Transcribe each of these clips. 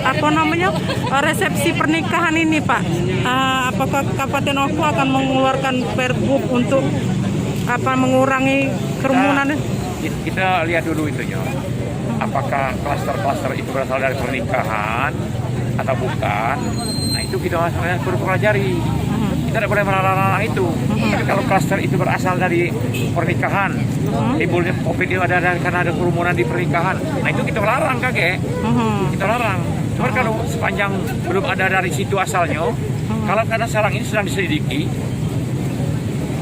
apa namanya resepsi pernikahan ini Pak, apakah Kabupaten Oku akan mengeluarkan pergub untuk mengurangi kerumunan? Kita lihat dulu itunya, apakah klaster-klaster itu berasal dari pernikahan atau bukan. Nah itu kita perlu pelajari. Kita tidak boleh melarang itu. Tapi kalau klaster itu berasal dari pernikahan, timbulnya COVID itu ada karena ada kerumunan di pernikahan. Nah itu kita larang kakek, kita larang. Cuma kalau sepanjang belum ada dari situ asalnya, kalau karena sekarang ini sedang diselidiki,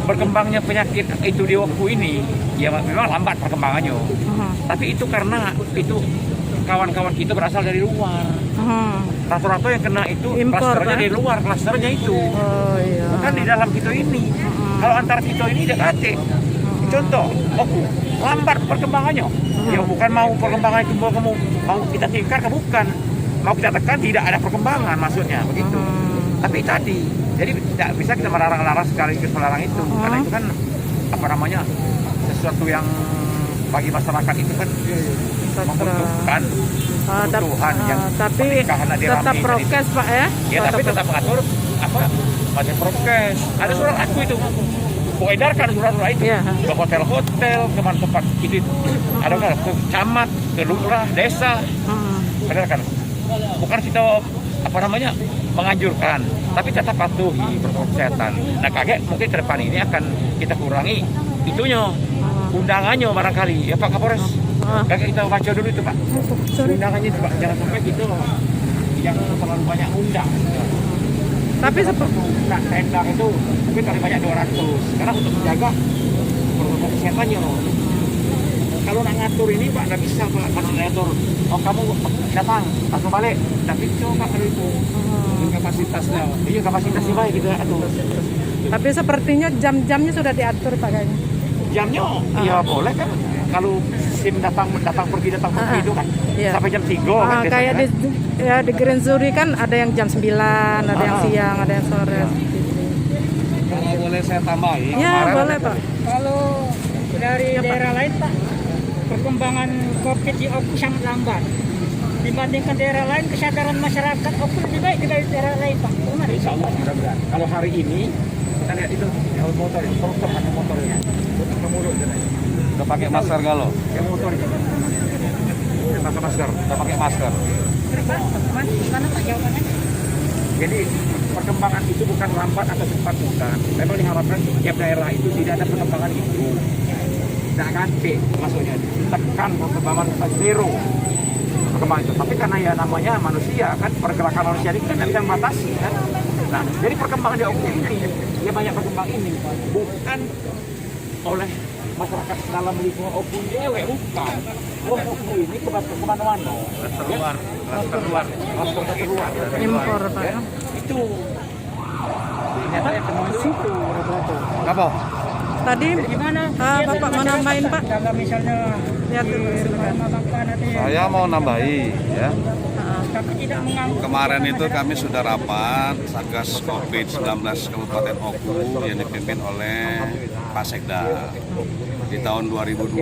berkembangnya penyakit itu di Oku ini, ya memang lambat perkembangannya. Tapi itu karena itu kawan-kawan kita berasal dari luar. Rata-rata yang kena itu klasternya dari luar, klasternya itu. Iya. Bukan di dalam kita ini. Kalau antar kita ini dekat. Contoh, Oku lambat perkembangannya. Ya bukan mau perkembangan itu mau kita tingkatkan, bukan. Mau kita tekan tidak ada perkembangan maksudnya begitu. Tapi tadi, jadi tidak bisa kita melarang-larang sekaligus melarang itu. Karena itu kan sesuatu yang bagi masyarakat itu kan membutuhkan kebutuhan yang tapi tetap prokes Pak ya? Ya tapi tetap atur macam prokes. Ada surat aku itu, edarkan surat-surat itu ke hotel-hotel, tempat itu. Ada kan ke camat, ke lurah, desa. Edarkan. Bukan kita menganjurkan, tapi tetap patuhi protokol kesehatan. Nah kakek mungkin ke depan ini akan kita kurangi itunya, undangannya barangkali ya Pak Kapolres. Kakek kita baca dulu itu Pak, undangannya itu Pak, jangan sampai gitu yang terlalu banyak undang. Tapi seperti tenda itu mungkin paling banyak 200, karena untuk menjaga protokol kesehatannya. Kalau nak ngatur ini Pak nggak bisa Pak, kalau ngatur kamu datang langsung balik, tapi coba kalau itu kapasitasnya, iya kapasitasnya baik gitu atur. Tapi sepertinya jam-jamnya sudah diatur Pak kayaknya. Jamnya ya boleh kan, kalau SIM datang pergi itu kan sampai jam 3 kayak di Green Zuri kan ada yang jam 9, ada yang siang, ada yang sore. Kalau boleh saya tambahin. Ya boleh Pak. Kalau dari daerah lain Pak, perkembangan COVID di Oku sangat lambat dibandingkan daerah lain. Kesadaran masyarakat Oku lebih baik dari daerah lain Pak. Insya Allah mudah-mudahan. Kalau hari ini kita lihat itu motor, ada motornya, tutup mulut. Udah pakai masker kalau? Yang motor itu. Pakai masker, udah pakai masker. Mana Pak jawabannya? Jadi perkembangan itu bukan lambat atau cepat, bukan. Memang diharapkan tiap daerah itu tidak ada perkembangan itu. Tidak ganti maksudnya, tekan perkembangan zero perkembangan itu. Tapi karena ya namanya manusia kan, pergerakan manusia ini kan tidak bisa membatasi kan. Nah, jadi perkembangan di Oku ini, ya banyak perkembangan ini bukan oleh masyarakat dalam lingkungan Oku dewe, bukan. Oku ini kemana-mana. Keluar. Impor Pak. Ya, itu. Ternyata yang temuin itu rata-rata. Apa? Tadi Gimana? Bapak mau nambahin Pak? Kalau misalnya Saya mau nambahi ya. tapi tidak menganggap. Kemarin itu kami sudah rapat Satgas COVID-19 Kabupaten Oku yang dipimpin oleh Pak Sekda. Di tahun 2020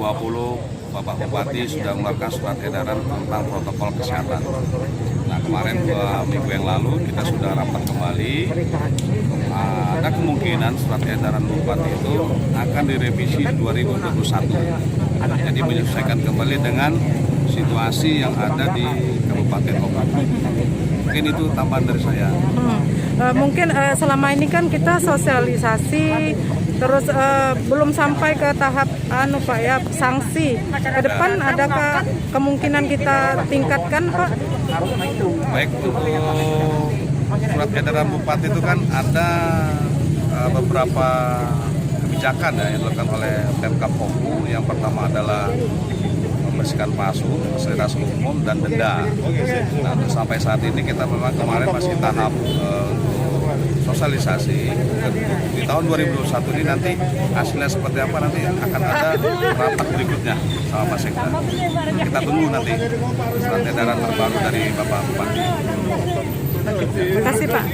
Bapak Bupati sudah mengeluarkan surat edaran tentang protokol kesehatan. Nah kemarin 2 minggu yang lalu kita sudah rapat kembali. Ada kemungkinan surat edaran Bupati itu akan direvisi 2021. Jadi menyesuaikan kembali dengan situasi yang ada di Kabupaten Oku. Mungkin itu tambahan dari saya. Mungkin selama ini kan kita sosialisasi, terus belum sampai ke tahap Pak ya, sanksi. Ke depan adakah kemungkinan kita tingkatkan Pak? Baik, untuk surat edaran Bupati itu kan ada beberapa kebijakan yang dilakukan oleh Pemkab Oku. Yang pertama adalah membersihkan pasu, fasilitas umum, dan denda. Nah, sampai saat ini kita memang kemarin masih tahap sosialisasi. Di tahun 2021 ini nanti hasilnya seperti apa, nanti akan ada rapat berikutnya sama Pak Sekda. Kita tunggu nanti surat edaran terbaru dari Bapak Bupati. Terima kasih Pak.